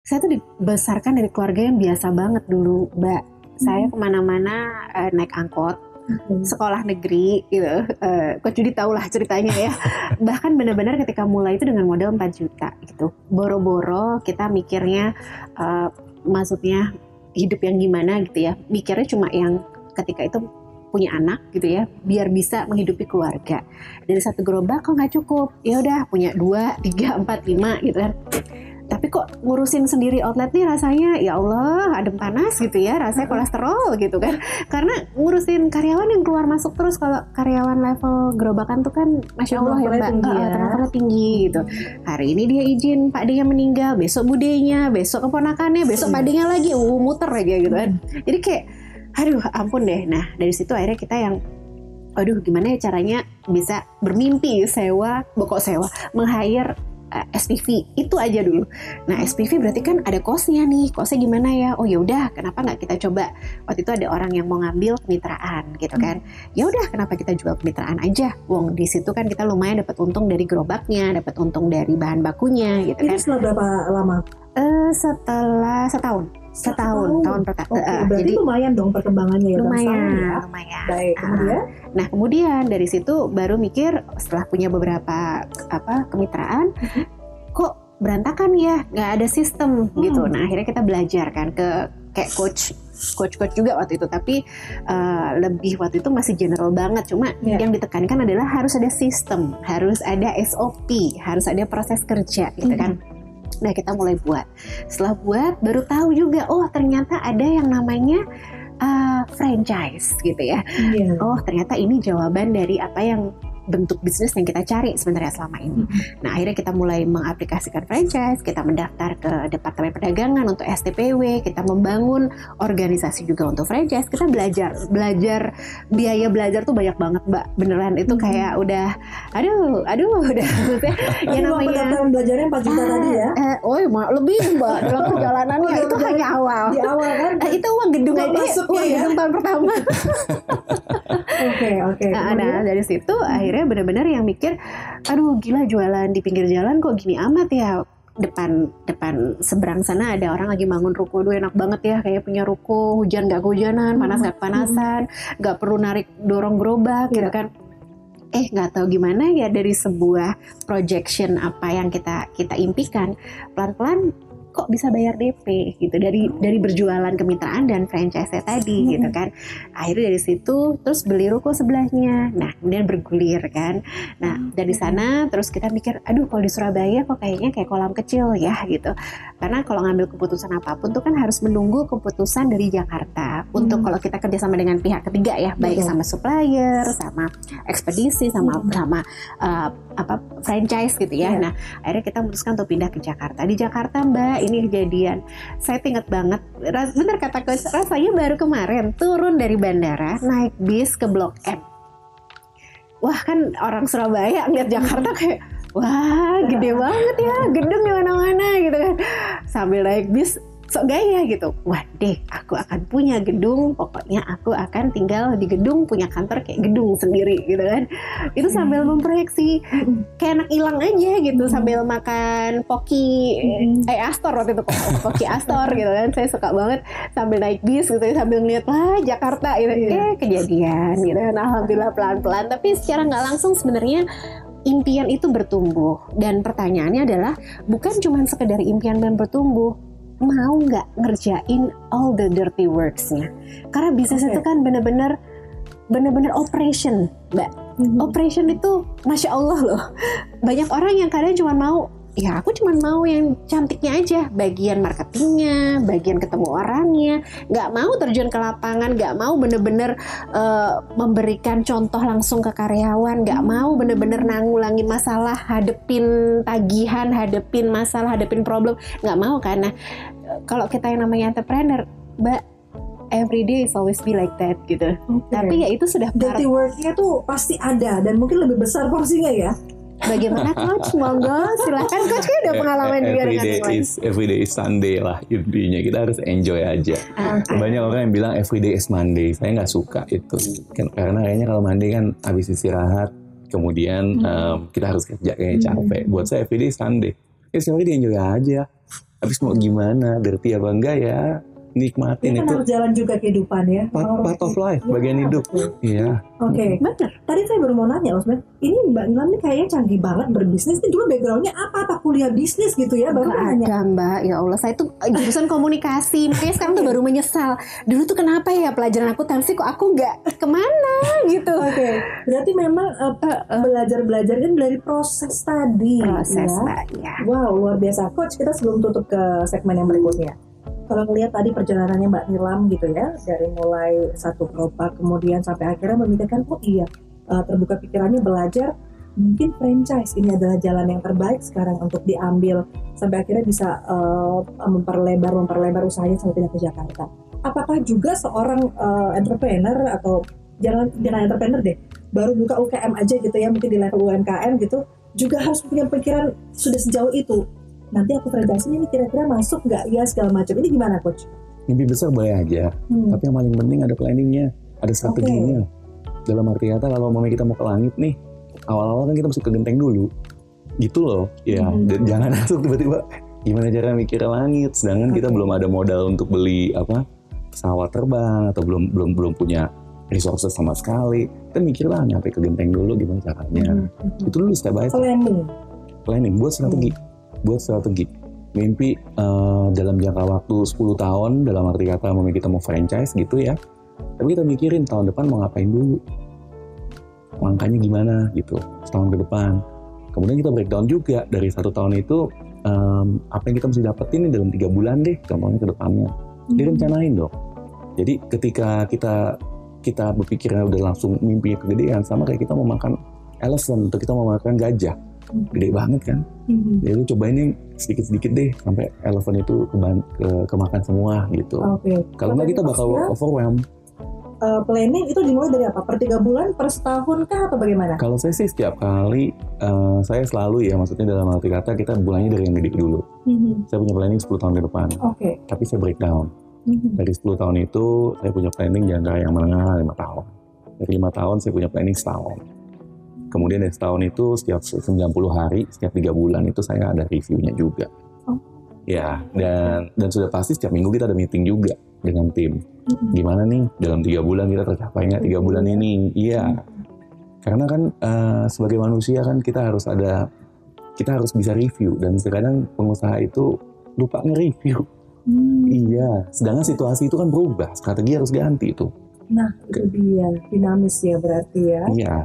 Saya tuh dibesarkan dari keluarga yang biasa banget dulu, Mbak. Saya kemana-mana naik angkot, sekolah negeri gitu. Coach Judi tahu lah ceritanya ya. Bahkan benar-benar ketika mulai itu dengan modal 4 juta gitu. Boro-boro kita mikirnya, maksudnya hidup yang gimana gitu ya. Mikirnya cuma yang ketika itu punya anak gitu ya, biar bisa menghidupi keluarga. Dari satu gerobak kok nggak cukup, ya udah punya 2, 3, 4, 5 gitu kan. Tapi kok ngurusin sendiri outlet nih rasanya ya Allah adem panas gitu ya, rasanya kolesterol gitu kan. Karena ngurusin karyawan yang keluar masuk terus, kalau karyawan level gerobakan tuh kan Masya Allah ya Mbak, turnovernya tinggi gitu. Hari ini dia izin Pak D-nya meninggal, besok budenya, besok keponakannya, besok Pak D-nya lagi, muter aja gitu kan. Jadi kayak aduh ampun deh. Nah dari situ akhirnya kita yang aduh gimana ya caranya bisa bermimpi meng-hire SPV itu aja dulu. Nah SPV berarti kan ada cost-nya nih. Cost-nya gimana ya? Oh ya udah, kenapa nggak kita coba? Waktu itu ada orang yang mau ngambil kemitraan gitu kan. Ya udah, kenapa kita jual kemitraan aja? Wong di situ kan kita lumayan dapat untung dari gerobaknya, dapat untung dari bahan bakunya gitu kan. Itu setelah berapa lama? Setelah tahun pertama. Berarti jadi lumayan dong perkembangannya ya. Lumayan. Baik, kemudian? Nah kemudian dari situ baru mikir setelah punya beberapa kemitraan, kok berantakan ya, nggak ada sistem gitu. Nah akhirnya kita belajar kan ke kayak coach juga waktu itu, tapi lebih waktu itu masih general banget. Cuma yang ditekankan adalah harus ada sistem, harus ada SOP, harus ada proses kerja gitu kan. Nah kita mulai buat. Setelah buat baru tahu juga, oh ternyata ada yang namanya franchise gitu ya. Oh ternyata ini jawaban dari apa yang bentuk bisnis yang kita cari sebenarnya selama ini. Nah akhirnya kita mulai mengaplikasikan franchise, kita mendaftar ke Departemen Perdagangan untuk STPW, kita membangun organisasi juga untuk franchise. Kita belajar biaya belajar tuh banyak banget Mbak, beneran itu kayak udah udah ya namanya belajarnya 4 juta tadi ya. Lebih Mbak dalam perjalanannya itu hanya awal. Di awal kan itu uang gedung aja, gedung tahun pertama. Oke. Nah dari situ akhirnya benar-benar yang mikir, aduh gila jualan di pinggir jalan kok gini amat ya. Depan seberang sana ada orang lagi bangun ruko, aduh enak banget ya kayak punya ruko, hujan gak kehujanan, panas gak kepanasan, gak perlu narik dorong gerobak gitu kan. Nggak tahu gimana ya dari sebuah projection apa yang kita impikan, pelan-pelan kok bisa bayar DP gitu dari berjualan kemitraan dan franchise tadi gitu kan. Akhirnya dari situ terus beli ruko sebelahnya. Nah kemudian bergulir kan. Nah dari sana terus kita mikir, aduh kalau di Surabaya kok kayaknya kayak kolam kecil ya gitu. Karena kalau ngambil keputusan apapun tuh kan harus menunggu keputusan dari Jakarta. Untuk kalau kita kerjasama dengan pihak ketiga ya, baik sama supplier, sama ekspedisi, sama franchise gitu ya. Nah akhirnya kita memutuskan untuk pindah ke Jakarta. Di Jakarta Mbak, ini kejadian saya ingat banget, bener kata coach, rasanya baru kemarin turun dari bandara naik bis ke Blok M. Wah kan orang Surabaya ngeliat Jakarta kayak wah gede banget ya, gedung di mana-mana gitu kan. Sambil naik bis sok gaya gitu, wah deh aku akan punya gedung, pokoknya aku akan tinggal di gedung, punya kantor kayak gedung sendiri gitu kan. Itu sambil memproyeksi kayak anak hilang aja gitu, sambil makan poki Astor waktu itu, poki Astor gitu kan. Saya suka banget sambil naik bis gitu, sambil ngeliat wah Jakarta gitu. Kejadian gitu kan, alhamdulillah pelan-pelan, tapi secara nggak langsung sebenarnya impian itu bertumbuh. Dan pertanyaannya adalah bukan cuma sekedar impian dan bertumbuh, mau nggak ngerjain all the dirty works-nya. Karena bisnis itu kan benar-benar operation, Mbak. Operation itu Masya Allah loh. Banyak orang yang kadang cuma mau, ya aku cuma mau yang cantiknya aja, bagian marketingnya, bagian ketemu orangnya, nggak mau terjun ke lapangan, nggak mau bener-bener memberikan contoh langsung ke karyawan, nggak mau bener-bener nanggulangin masalah, hadepin tagihan, hadepin masalah, hadepin problem, nggak mau kan. Nah kalau kita yang namanya entrepreneur, Mbak, every day is always be like that gitu. Tapi ya itu sudah dirty work-nya tuh pasti ada dan mungkin lebih besar porsinya ya. Bagaimana coach? Monggo silakan coach, kan udah pengalaman juga dengan everyday is Sunday lah intinya, kita harus enjoy aja. Banyak orang yang bilang everyday is Monday, saya nggak suka itu karena kayaknya kalau Monday kan habis istirahat kemudian kita harus kerja kayak capek. Buat saya everyday is Sunday, everyday enjoy aja. Habis mau gimana, dirty apa enggak ya, nikmatin Ini kan itu harus jalan juga kehidupan ya. part of life, bagian hidup. Iya. Oke. Bener. Tadi saya baru mau nanya, Osman. Ini Mbak Nilam nih kayaknya canggih banget berbisnis. Ini dulu backgroundnya apa kuliah bisnis gitu ya? Baru Gak nanya. ada Mbak, ya Allah saya tuh jurusan komunikasi, makanya sekarang tuh baru menyesal. Dulu tuh kenapa ya pelajaran akuntansi kok aku nggak kemana gitu. Oke. Berarti memang belajar kan dari proses tadi. Proses ya. Mbak, ya. Wow, luar biasa. Coach, kita sebelum tutup ke segmen yang berikutnya. Kalau ngelihat tadi perjalanannya Mbak Nilam gitu ya, dari mulai satu gerobak kemudian sampai akhirnya memikirkan, oh iya, terbuka pikirannya belajar, mungkin franchise ini adalah jalan yang terbaik sekarang untuk diambil, sampai akhirnya bisa memperlebar usahanya sampai pindah ke Jakarta. Apakah juga seorang entrepreneur atau jangan entrepreneur deh, baru buka UKM aja gitu ya, mungkin di level UMKM gitu, juga harus punya pikiran sudah sejauh itu. Nanti aku franchise ini kira-kira masuk nggak ya segala macam. Ini gimana Coach? Mimpi besar boleh aja, tapi yang paling penting ada planningnya, ada strateginya. Dalam arti kata kalau kita mau ke langit nih, awal-awal kan kita mesti ke genteng dulu, gitu loh. Ya, jangan langsung tiba-tiba gimana cara mikir langit, sedangkan kita belum ada modal untuk beli pesawat terbang atau belum punya resources sama sekali. Kita mikir lah nyampe ke genteng dulu gimana caranya. Itu dulu step by step. Planning buat strategi. Mimpi dalam jangka waktu 10 tahun, dalam arti kata kita mau franchise gitu ya. Tapi kita mikirin tahun depan mau ngapain dulu. Langkahnya gimana gitu, setahun ke depan. Kemudian kita breakdown juga dari 1 tahun itu, apa yang kita mesti dapetin nih dalam 3 bulan deh, contohnya ke depannya. Direncanain dong. Jadi ketika kita berpikirnya udah langsung mimpi kegedean, sama kayak kita mau makan elephant atau kita mau makan gajah. Gede banget kan. Jadi lu cobain yang sedikit-sedikit deh sampai elephant itu kemakan semua gitu. Kalau nggak kita bakal overwhelm. Planning itu dimulai dari apa? Per 3 bulan, per setahun kah atau bagaimana? Kalau saya sih setiap kali saya selalu ya, maksudnya dalam arti kata kita mulainya dari yang gede dulu. Saya punya planning 10 tahun ke depan. Tapi saya breakdown. Dari 10 tahun itu saya punya planning jangka yang menengah 5 tahun. Dari 5 tahun saya punya planning setahun. Kemudian dari setahun itu setiap 90 hari, setiap 3 bulan itu saya ada reviewnya juga. Ya, dan sudah pasti setiap minggu kita ada meeting juga dengan tim. Gimana nih dalam 3 bulan kita tercapai nggak 3 bulan ini? Iya. Karena kan sebagai manusia kan kita harus bisa review, dan kadang pengusaha itu lupa nge-review. Iya, sedangkan situasi itu kan berubah, strategi harus ganti itu. Nah, itu dia, dinamis ya berarti ya. Iya.